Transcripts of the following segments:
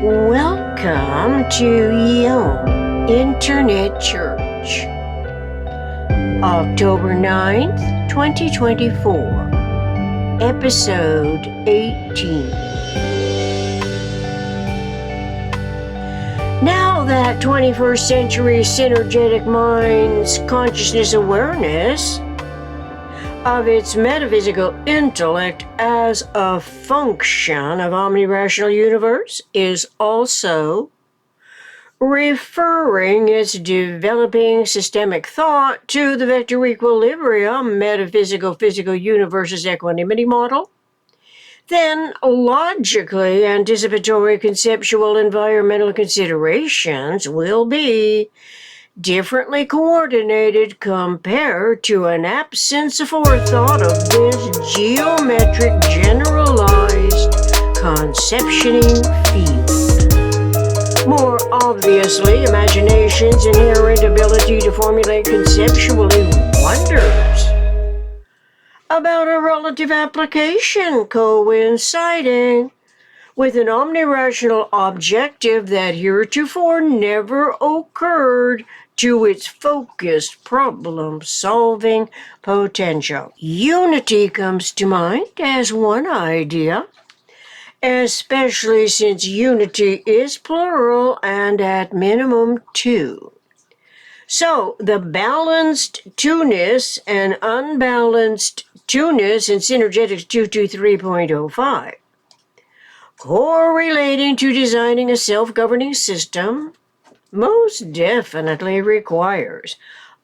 Welcome to UEOM Internet Church, October 9th, 2024, Episode 18. Now that 21st century synergetic mind's consciousness awareness of its metaphysical intellect as a function of omnirational universe is also referring its developing systemic thought to the vector equilibrium metaphysical-physical universe's equanimity model, then logically anticipatory conceptual environmental considerations will be differently coordinated compared to an absence of forethought of this geometric generalized conceptioning field. More obviously, imagination's inherent ability to formulate conceptually wonders about a relative application coinciding with an omnirational objective that heretofore never occurred to its focused problem-solving potential. Unity comes to mind as one idea, especially since unity is plural and at minimum two. So, the balanced twoness and unbalanced twoness in Synergetics 223.05 correlating to designing a self-governing system most definitely requires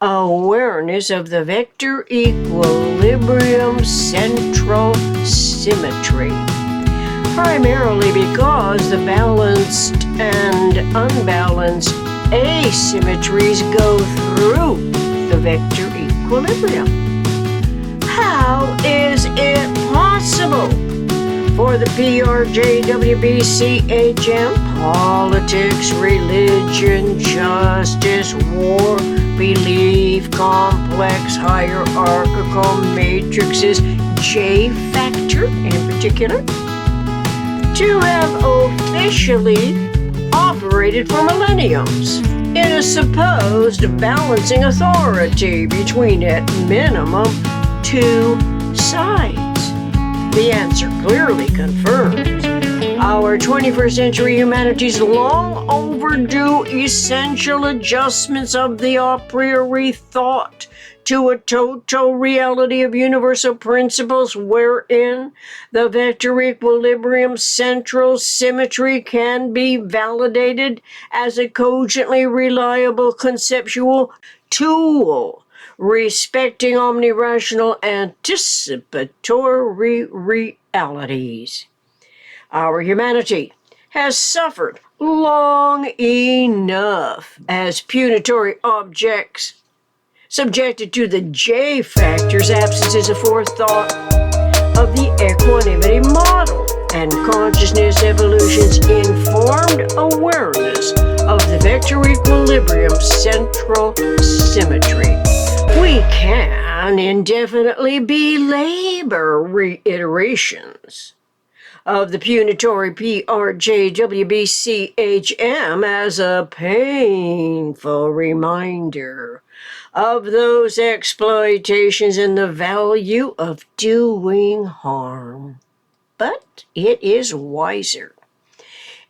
awareness of the vector equilibrium central symmetry, primarily because the balanced and unbalanced asymmetries go through the vector equilibrium. How is it possible for the PRJWBCHM, politics, religion, justice, war, belief, complex, hierarchical matrices, J factor in particular, to have officially operated for millenniums in a supposed balancing authority between at minimum two sides? The answer clearly confirms our 21st century humanity's long overdue essential adjustments of the a priori thought to a total reality of universal principles wherein the vector equilibrium central symmetry can be validated as a cogently reliable conceptual tool respecting omnirational anticipatory realities. Our humanity has suffered long enough as punitory objects, subjected to the J factor's absences of forethought of the equanimity model and consciousness evolution's informed awareness of the vector equilibrium central symmetry. We can indefinitely belabor reiterations of the punitory PRJWBCHM as a painful reminder of those exploitations and the value of doing harm. But it is wiser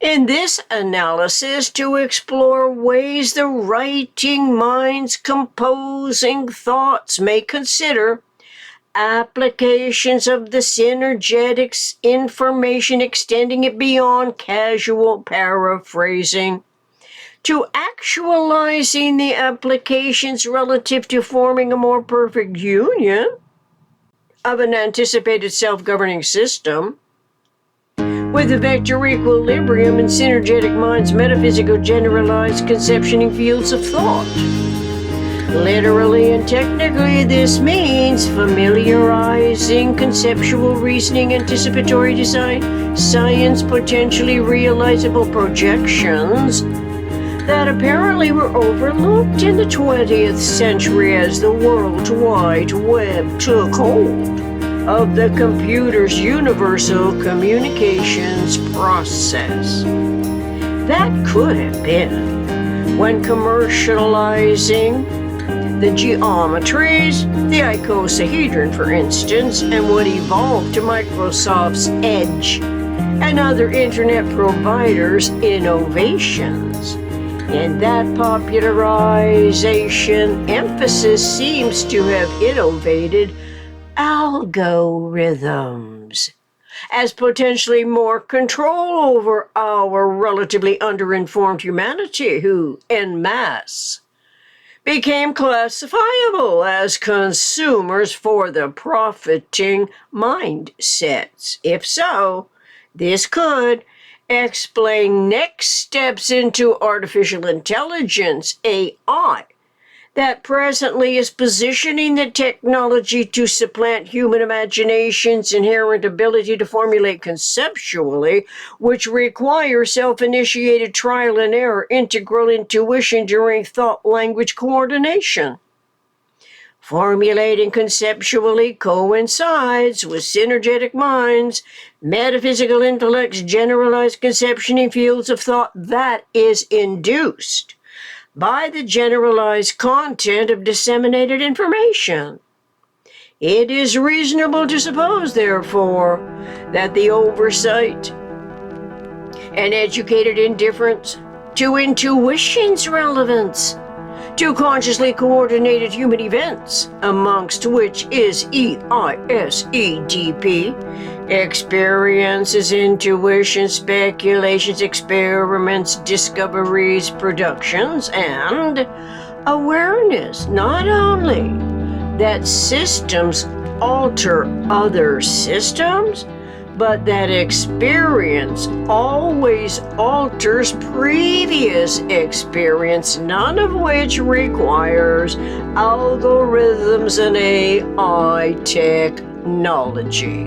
in this analysis to explore ways the writing minds composing thoughts may consider applications of the synergetics information, extending it beyond casual paraphrasing to actualizing the applications relative to forming a more perfect union of an anticipated self-governing system with the vector equilibrium and synergetic mind's metaphysical generalized conceptioning fields of thought. Literally and technically, this means familiarizing conceptual reasoning, anticipatory design, science, potentially realizable projections that apparently were overlooked in the 20th century as the World Wide Web took hold of the computer's universal communications process. That could have been when commercializing the geometries, the icosahedron, for instance, and what evolved to Microsoft's Edge and other internet providers' innovations. In that popularization, emphasis seems to have innovated algorithms as potentially more control over our relatively underinformed humanity who, en masse, became classifiable as consumers for the profiting mindsets. If so, this could explain next steps into artificial intelligence, AI, that presently is positioning the technology to supplant human imagination's inherent ability to formulate conceptually, which requires self-initiated trial and error, integral intuition during thought-language coordination. Formulating conceptually coincides with synergetic minds, metaphysical intellect's generalized conceptioning fields of thought that is induced by the generalized content of disseminated information. It is reasonable to suppose, therefore, that the oversight and educated indifference to intuition's relevance to consciously coordinated human events, amongst which is EISEDP, experiences, intuition, speculations, experiments, discoveries, productions, and awareness, not only that systems alter other systems, but that experience always alters previous experience, none of which requires algorithms and AI technology.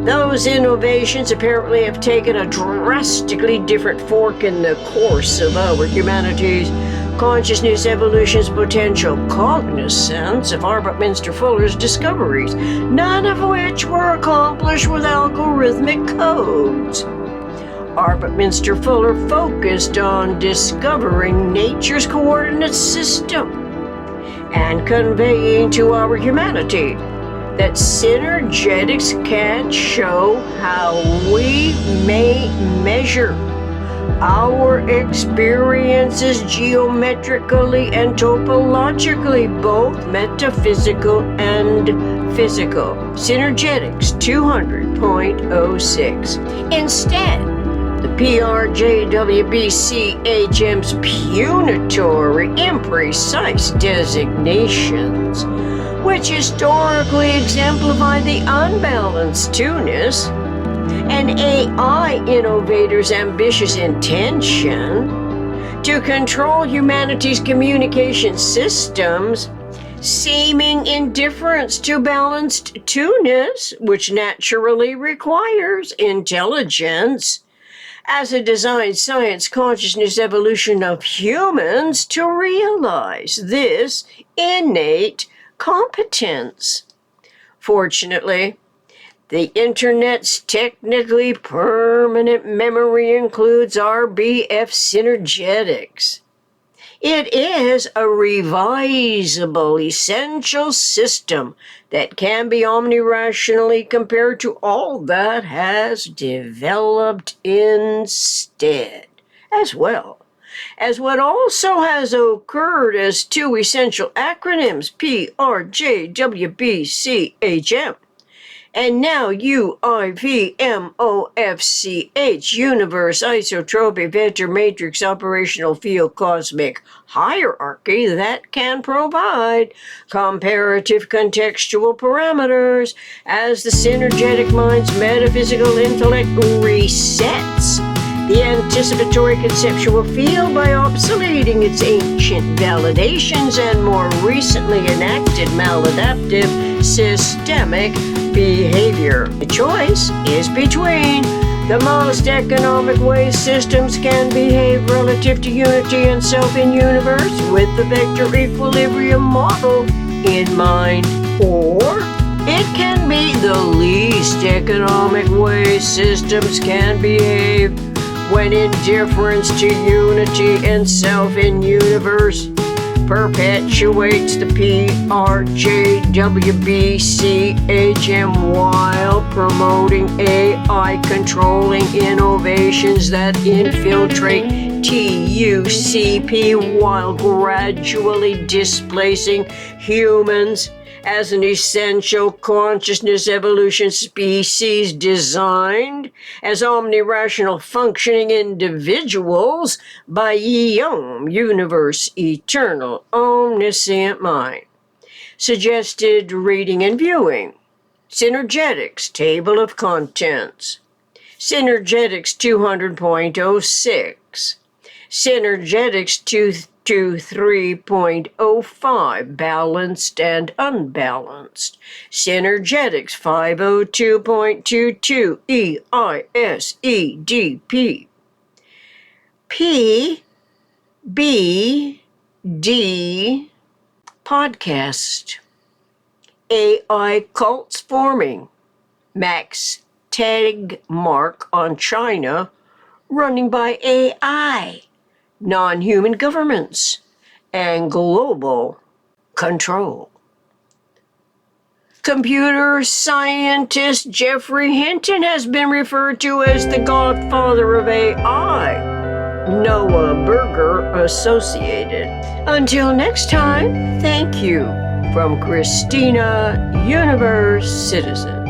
Those innovations apparently have taken a drastically different fork in the course of our humanity's consciousness evolution's potential cognizance of Arbuthnot Fuller's discoveries, none of which were accomplished with algorithmic codes. Arbuthnot Fuller focused on discovering nature's coordinate system and conveying to our humanity that synergetics can show how we may measure our experiences geometrically and topologically, both metaphysical and physical. Synergetics 200.06. Instead, the PRJWBCHM's punitory, imprecise designations, which historically exemplify the unbalanced twoness, and AI innovators' ambitious intention to control humanity's communication systems, seeming indifference to balanced twoness, which naturally requires intelligence as a design science consciousness evolution of humans to realize this innate competence. Fortunately, the Internet's technically permanent memory includes RBF Synergetics. It is a revisable, essential system that can be omnirationally compared to all that has developed instead, as well as what also has occurred as two essential acronyms, PRJWBCHM. And now UIVMOFCH, Universe, Isotropy, Vector, Matrix, Operational Field, Cosmic Hierarchy that can provide comparative contextual parameters as the synergetic mind's metaphysical intellect resets the anticipatory conceptual field by obsoleting its ancient validations and more recently enacted maladaptive systemic behavior. The choice is between the most economic ways systems can behave relative to unity and self in universe with the vector equilibrium model in mind, or it can be the least economic way systems can behave when indifference to unity and self in universe perpetuates the PRJWBCHM while promoting AI controlling innovations that infiltrate TUCP while gradually displacing humans as an essential consciousness evolution species designed as omnirational functioning individuals by UEOM, Universe, Eternal, Omniscient Mind. Suggested reading and viewing. Synergetics, Table of Contents. Synergetics 200.06. Synergetics 223.05, Balanced and Unbalanced. Synergetics 502.22, EISEDP. PBD Podcast. AI Cults Forming. Max Tegmark on China, running by AI. Non-human governments, and global control. Computer scientist Jeffrey Hinton has been referred to as the godfather of AI. Noah Berger Associated. Until next time, thank you from Christina, Universe Citizen.